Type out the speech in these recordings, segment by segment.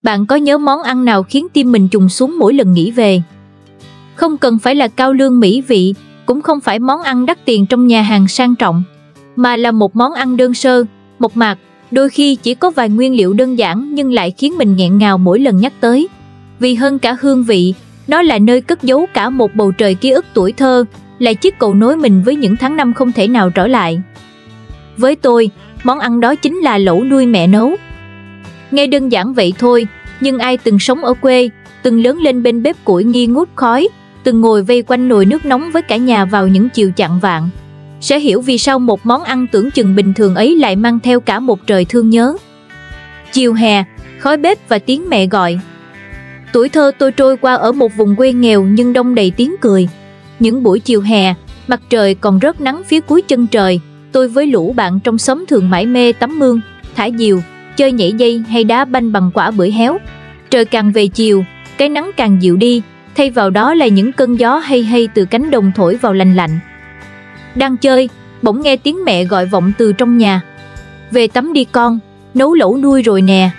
Bạn có nhớ món ăn nào khiến tim mình trùng xuống mỗi lần nghĩ về? Không cần phải là cao lương mỹ vị, cũng không phải món ăn đắt tiền trong nhà hàng sang trọng, mà là một món ăn đơn sơ, mộc mạc, đôi khi chỉ có vài nguyên liệu đơn giản nhưng lại khiến mình nghẹn ngào mỗi lần nhắc tới. Vì hơn cả hương vị, nó là nơi cất giấu cả một bầu trời ký ức tuổi thơ, là chiếc cầu nối mình với những tháng năm không thể nào trở lại. Với tôi, món ăn đó chính là lẩu nuôi mẹ nấu. Nghe đơn giản vậy thôi, nhưng ai từng sống ở quê, từng lớn lên bên bếp củi nghi ngút khói, từng ngồi vây quanh nồi nước nóng với cả nhà vào những chiều chạng vạng, sẽ hiểu vì sao một món ăn tưởng chừng bình thường ấy lại mang theo cả một trời thương nhớ. Chiều hè, khói bếp và tiếng mẹ gọi. Tuổi thơ tôi trôi qua ở một vùng quê nghèo nhưng đông đầy tiếng cười. Những buổi chiều hè, mặt trời còn rớt nắng phía cuối chân trời, tôi với lũ bạn trong xóm thường mải mê tắm mương, thả diều, chơi nhảy dây hay đá banh bằng quả bưởi héo. Trời càng về chiều, cái nắng càng dịu đi, thay vào đó là những cơn gió hay hay từ cánh đồng thổi vào lành lạnh. Đang chơi, bỗng nghe tiếng mẹ gọi vọng từ trong nhà. Về tắm đi con, nấu lẩu nuôi rồi nè.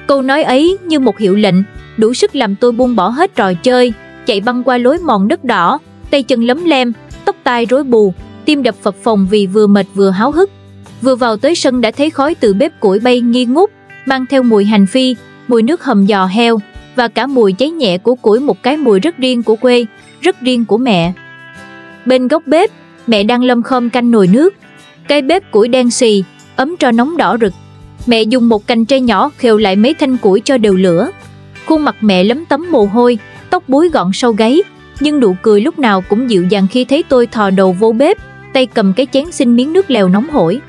Câu nói ấy như một hiệu lệnh, đủ sức làm tôi buông bỏ hết trò chơi, chạy băng qua lối mòn đất đỏ, tay chân lấm lem, tóc tai rối bù, tim đập phập phồng vì vừa mệt vừa háo hức. Vừa vào tới sân đã thấy khói từ bếp củi bay nghi ngút, mang theo mùi hành phi, mùi nước hầm giò heo và cả mùi cháy nhẹ của củi, một cái mùi rất riêng của quê, rất riêng của mẹ. Bên góc bếp, mẹ đang lâm khom canh nồi nước. Cái bếp củi đen xì, ấm tro nóng đỏ rực. Mẹ dùng một cành tre nhỏ khều lại mấy thanh củi cho đều lửa. Khuôn mặt mẹ lấm tấm mồ hôi, tóc búi gọn sau gáy, nhưng nụ cười lúc nào cũng dịu dàng khi thấy tôi thò đầu vô bếp, tay cầm cái chén xin miếng nước lèo nóng hổi.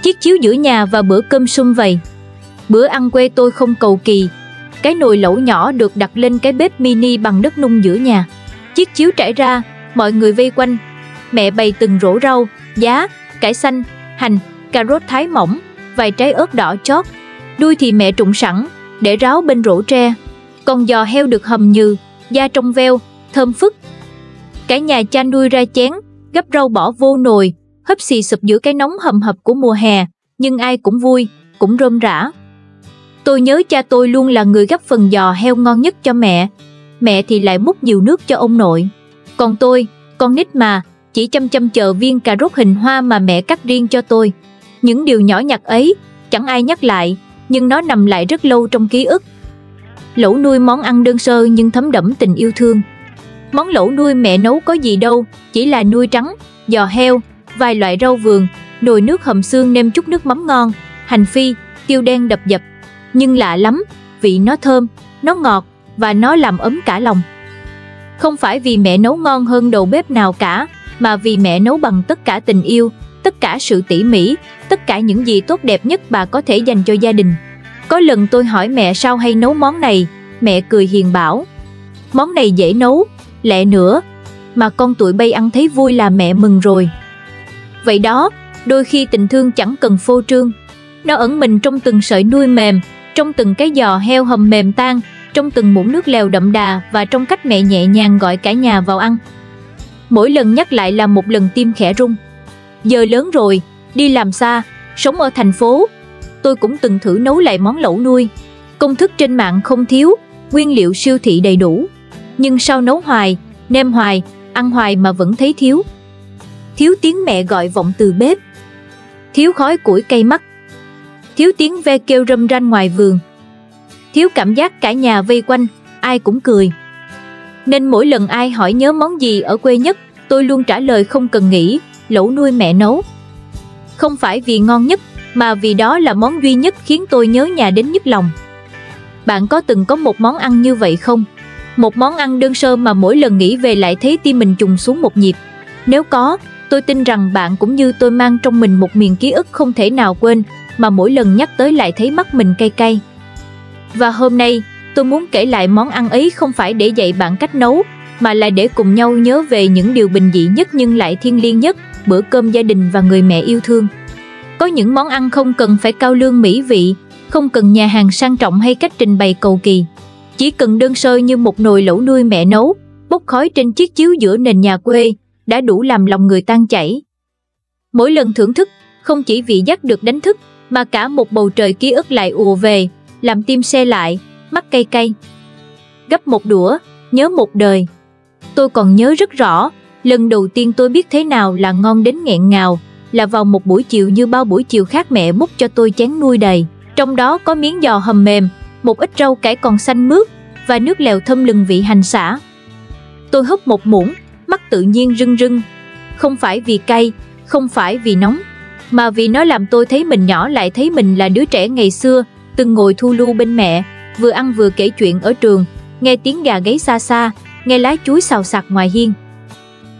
Chiếc chiếu giữa nhà và bữa cơm sum vầy. Bữa ăn quê tôi không cầu kỳ. Cái nồi lẩu nhỏ được đặt lên cái bếp mini bằng đất nung giữa nhà. Chiếc chiếu trải ra, mọi người vây quanh. Mẹ bày từng rổ rau, giá, cải xanh, hành, cà rốt thái mỏng, vài trái ớt đỏ chót. Đuôi thì mẹ trụng sẵn, để ráo bên rổ tre. Còn giò heo được hầm nhừ, da trong veo, thơm phức. Cả nhà chan đuôi ra chén, gắp rau bỏ vô nồi, hấp xì sụp giữa cái nóng hầm hập của mùa hè, nhưng ai cũng vui, cũng rôm rã. Tôi nhớ cha tôi luôn là người gắp phần giò heo ngon nhất cho mẹ thì lại múc nhiều nước cho ông nội. Còn tôi, con nít mà, chỉ chăm chờ viên cà rốt hình hoa mà mẹ cắt riêng cho tôi. Những điều nhỏ nhặt ấy, chẳng ai nhắc lại, nhưng nó nằm lại rất lâu trong ký ức. Lẩu nuôi món ăn đơn sơ nhưng thấm đẫm tình yêu thương. Món lẩu nuôi mẹ nấu có gì đâu, chỉ là nuôi trắng, giò heo, vài loại rau vườn, nồi nước hầm xương nêm chút nước mắm ngon, hành phi, tiêu đen đập dập. Nhưng lạ lắm, vị nó thơm, nó ngọt và nó làm ấm cả lòng. Không phải vì mẹ nấu ngon hơn đầu bếp nào cả, mà vì mẹ nấu bằng tất cả tình yêu, tất cả sự tỉ mỉ, tất cả những gì tốt đẹp nhất bà có thể dành cho gia đình. Có lần tôi hỏi mẹ sao hay nấu món này, mẹ cười hiền bảo: món này dễ nấu, lẹ nữa, mà con tụi bay ăn thấy vui là mẹ mừng rồi. Vậy đó, đôi khi tình thương chẳng cần phô trương. Nó ẩn mình trong từng sợi nuôi mềm, trong từng cái giò heo hầm mềm tan, trong từng muỗng nước lèo đậm đà và trong cách mẹ nhẹ nhàng gọi cả nhà vào ăn. Mỗi lần nhắc lại là một lần tim khẽ rung. Giờ lớn rồi, đi làm xa, sống ở thành phố, tôi cũng từng thử nấu lại món lẩu nuôi. Công thức trên mạng không thiếu, nguyên liệu siêu thị đầy đủ. Nhưng sao nấu hoài, nêm hoài, ăn hoài mà vẫn thấy thiếu. Thiếu tiếng mẹ gọi vọng từ bếp, thiếu khói củi cay mắt, thiếu tiếng ve kêu râm ran ngoài vườn, thiếu cảm giác cả nhà vây quanh, ai cũng cười. Nên mỗi lần ai hỏi nhớ món gì ở quê nhất, tôi luôn trả lời không cần nghĩ, lẩu nuôi mẹ nấu. Không phải vì ngon nhất, mà vì đó là món duy nhất khiến tôi nhớ nhà đến nhức lòng. Bạn có từng có một món ăn như vậy không? Một món ăn đơn sơ mà mỗi lần nghĩ về lại thấy tim mình trùng xuống một nhịp. Nếu có, tôi tin rằng bạn cũng như tôi mang trong mình một miền ký ức không thể nào quên, mà mỗi lần nhắc tới lại thấy mắt mình cay cay. Và hôm nay, tôi muốn kể lại món ăn ấy không phải để dạy bạn cách nấu, mà là để cùng nhau nhớ về những điều bình dị nhất nhưng lại thiêng liêng nhất, bữa cơm gia đình và người mẹ yêu thương. Có những món ăn không cần phải cao lương mỹ vị, không cần nhà hàng sang trọng hay cách trình bày cầu kỳ. Chỉ cần đơn sơ như một nồi lẩu nuôi mẹ nấu, bốc khói trên chiếc chiếu giữa nền nhà quê, đã đủ làm lòng người tan chảy. Mỗi lần thưởng thức, không chỉ vị giác được đánh thức, mà cả một bầu trời ký ức lại ùa về, làm tim se lại, mắt cay cay. Gắp một đũa, nhớ một đời. Tôi còn nhớ rất rõ, lần đầu tiên tôi biết thế nào là ngon đến nghẹn ngào, là vào một buổi chiều như bao buổi chiều khác, mẹ múc cho tôi chén nuôi đầy. Trong đó có miếng giò hầm mềm, một ít rau cải còn xanh mướt và nước lèo thơm lừng vị hành xả. Tôi húp một muỗng, mắt tự nhiên rưng rưng. Không phải vì cay, không phải vì nóng, mà vì nó làm tôi thấy mình nhỏ lại, thấy mình là đứa trẻ ngày xưa, từng ngồi thu lưu bên mẹ, vừa ăn vừa kể chuyện ở trường, nghe tiếng gà gáy xa xa, nghe lá chuối xào xạc ngoài hiên.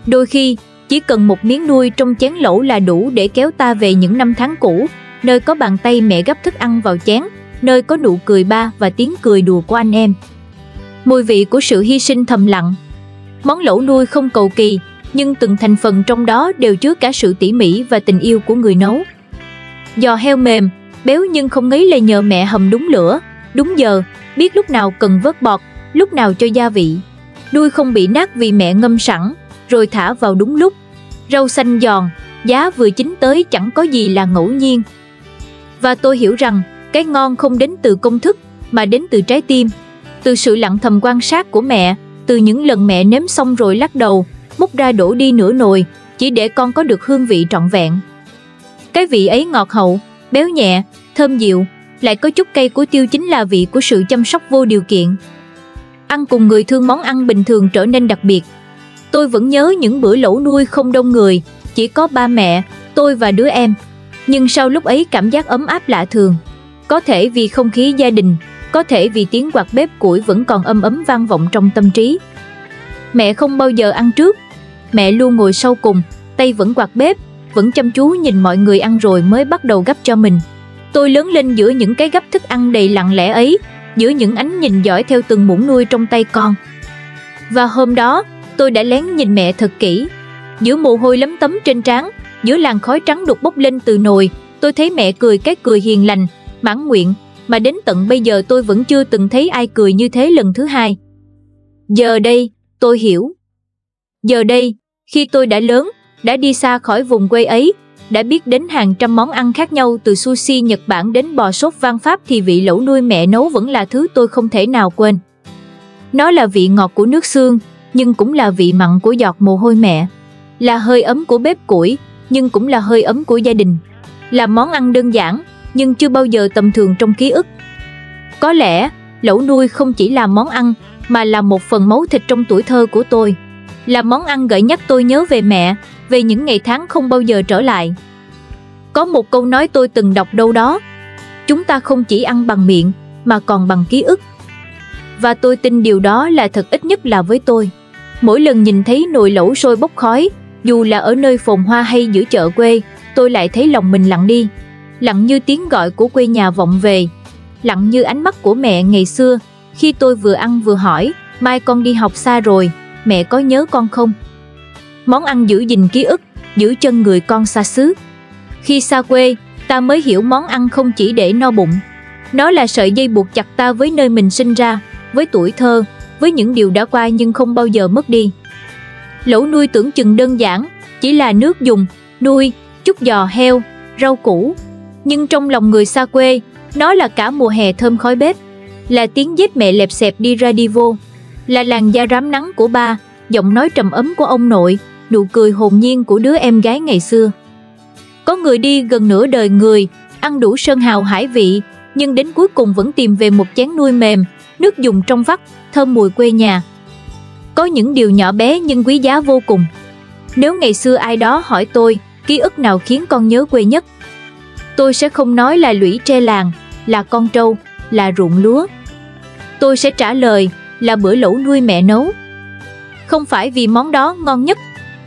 Đôi khi, chỉ cần một miếng nuôi trong chén lẩu là đủ để kéo ta về những năm tháng cũ, nơi có bàn tay mẹ gắp thức ăn vào chén, nơi có nụ cười ba và tiếng cười đùa của anh em. Mùi vị của sự hy sinh thầm lặng. Món lẩu nuôi không cầu kỳ, nhưng từng thành phần trong đó đều chứa cả sự tỉ mỉ và tình yêu của người nấu. Giò heo mềm, béo nhưng không ngấy là nhờ mẹ hầm đúng lửa, đúng giờ, biết lúc nào cần vớt bọt, lúc nào cho gia vị. Đuôi không bị nát vì mẹ ngâm sẵn, rồi thả vào đúng lúc. Rau xanh giòn, giá vừa chín tới, chẳng có gì là ngẫu nhiên. Và tôi hiểu rằng, cái ngon không đến từ công thức, mà đến từ trái tim, từ sự lặng thầm quan sát của mẹ, từ những lần mẹ nếm xong rồi lắc đầu, múc ra đổ đi nửa nồi, chỉ để con có được hương vị trọn vẹn. Cái vị ấy ngọt hậu, béo nhẹ, thơm dịu, lại có chút cay của tiêu, chính là vị của sự chăm sóc vô điều kiện. Ăn cùng người thương món ăn bình thường trở nên đặc biệt. Tôi vẫn nhớ những bữa lẩu nuôi không đông người, chỉ có ba mẹ, tôi và đứa em. Nhưng sau lúc ấy cảm giác ấm áp lạ thường. Có thể vì không khí gia đình, có thể vì tiếng quạt bếp củi vẫn còn âm ấm vang vọng trong tâm trí. Mẹ không bao giờ ăn trước. Mẹ luôn ngồi sau cùng, tay vẫn quạt bếp, vẫn chăm chú nhìn mọi người ăn rồi mới bắt đầu gắp cho mình. Tôi lớn lên giữa những cái gắp thức ăn đầy lặng lẽ ấy, giữa những ánh nhìn dõi theo từng muỗng nuôi trong tay con. Và hôm đó, tôi đã lén nhìn mẹ thật kỹ. Giữa mồ hôi lấm tấm trên trán, giữa làn khói trắng đục bốc lên từ nồi, tôi thấy mẹ cười cái cười hiền lành, mãn nguyện, mà đến tận bây giờ tôi vẫn chưa từng thấy ai cười như thế lần thứ hai. Giờ đây, tôi hiểu. Giờ đây, khi tôi đã lớn, đã đi xa khỏi vùng quê ấy, đã biết đến hàng trăm món ăn khác nhau từ sushi Nhật Bản đến bò sốt vang Pháp, thì vị lẩu nuôi mẹ nấu vẫn là thứ tôi không thể nào quên. Nó là vị ngọt của nước xương, nhưng cũng là vị mặn của giọt mồ hôi mẹ. Là hơi ấm của bếp củi, nhưng cũng là hơi ấm của gia đình. Là món ăn đơn giản, nhưng chưa bao giờ tầm thường trong ký ức. Có lẽ, lẩu nuôi không chỉ là món ăn, mà là một phần máu thịt trong tuổi thơ của tôi. Là món ăn gợi nhắc tôi nhớ về mẹ, về những ngày tháng không bao giờ trở lại. Có một câu nói tôi từng đọc đâu đó: chúng ta không chỉ ăn bằng miệng, mà còn bằng ký ức. Và tôi tin điều đó là thật, ít nhất là với tôi. Mỗi lần nhìn thấy nồi lẩu sôi bốc khói, dù là ở nơi phồn hoa hay giữa chợ quê, tôi lại thấy lòng mình lặng đi. Lặng như tiếng gọi của quê nhà vọng về. Lặng như ánh mắt của mẹ ngày xưa, khi tôi vừa ăn vừa hỏi: mai con đi học xa rồi, mẹ có nhớ con không? Món ăn giữ gìn ký ức, giữ chân người con xa xứ. Khi xa quê, ta mới hiểu món ăn không chỉ để no bụng. Nó là sợi dây buộc chặt ta với nơi mình sinh ra, với tuổi thơ, với những điều đã qua nhưng không bao giờ mất đi. Lẩu nuôi tưởng chừng đơn giản, chỉ là nước dùng, nuôi, chút giò heo, rau củ. Nhưng trong lòng người xa quê, nó là cả mùa hè thơm khói bếp, là tiếng dép mẹ lẹp xẹp đi ra đi vô, là làn da rám nắng của ba, giọng nói trầm ấm của ông nội, nụ cười hồn nhiên của đứa em gái ngày xưa. Có người đi gần nửa đời người, ăn đủ sơn hào hải vị, nhưng đến cuối cùng vẫn tìm về một chén nuôi mềm, nước dùng trong vắt, thơm mùi quê nhà. Có những điều nhỏ bé nhưng quý giá vô cùng. Nếu ngày xưa ai đó hỏi tôi, ký ức nào khiến con nhớ quê nhất, tôi sẽ không nói là lũy tre làng, là con trâu, là ruộng lúa. Tôi sẽ trả lời là bữa lẩu nuôi mẹ nấu. Không phải vì món đó ngon nhất,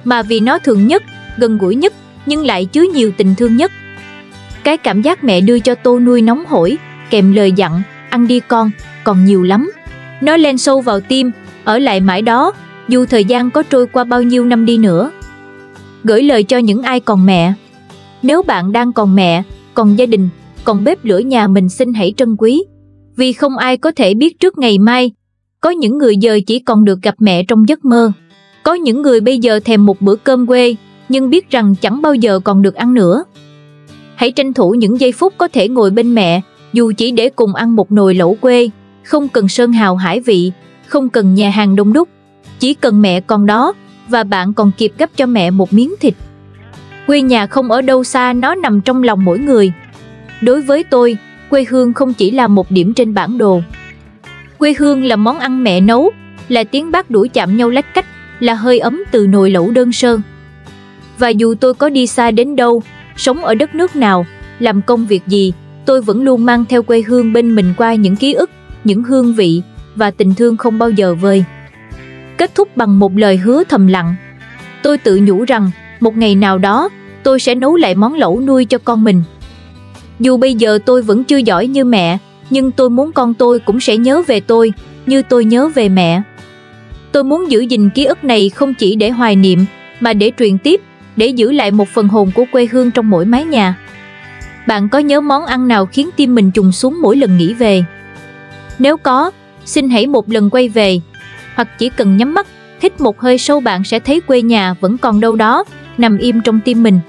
mà vì nó thường nhất, gần gũi nhất, nhưng lại chứa nhiều tình thương nhất. Cái cảm giác mẹ đưa cho tô nuôi nóng hổi, kèm lời dặn: ăn đi con, còn nhiều lắm. Nó len sâu vào tim, ở lại mãi đó, dù thời gian có trôi qua bao nhiêu năm đi nữa. Gửi lời cho những ai còn mẹ. Nếu bạn đang còn mẹ, còn gia đình, còn bếp lửa nhà mình, xin hãy trân quý. Vì không ai có thể biết trước ngày mai. Có những người giờ chỉ còn được gặp mẹ trong giấc mơ. Có những người bây giờ thèm một bữa cơm quê, nhưng biết rằng chẳng bao giờ còn được ăn nữa. Hãy tranh thủ những giây phút có thể ngồi bên mẹ, Dù chỉ để cùng ăn một nồi lẩu quê, không cần sơn hào hải vị, không cần nhà hàng đông đúc, chỉ cần mẹ còn đó và bạn còn kịp gắp cho mẹ một miếng thịt. Quê nhà không ở đâu xa, nó nằm trong lòng mỗi người. Đối với tôi, quê hương không chỉ là một điểm trên bản đồ. Quê hương là món ăn mẹ nấu, là tiếng bát đũa chạm nhau lách cách, là hơi ấm từ nồi lẩu đơn sơ. Và dù tôi có đi xa đến đâu, sống ở đất nước nào, làm công việc gì, tôi vẫn luôn mang theo quê hương bên mình qua những ký ức, những hương vị và tình thương không bao giờ vơi. Kết thúc bằng một lời hứa thầm lặng. Tôi tự nhủ rằng một ngày nào đó tôi sẽ nấu lại món lẩu nuôi cho con mình. Dù bây giờ tôi vẫn chưa giỏi như mẹ, nhưng tôi muốn con tôi cũng sẽ nhớ về tôi như tôi nhớ về mẹ. Tôi muốn giữ gìn ký ức này không chỉ để hoài niệm mà để truyền tiếp, để giữ lại một phần hồn của quê hương trong mỗi mái nhà. Bạn có nhớ món ăn nào khiến tim mình trùng xuống mỗi lần nghĩ về? Nếu có, xin hãy một lần quay về, hoặc chỉ cần nhắm mắt, hít một hơi sâu, bạn sẽ thấy quê nhà vẫn còn đâu đó, nằm im trong tim mình.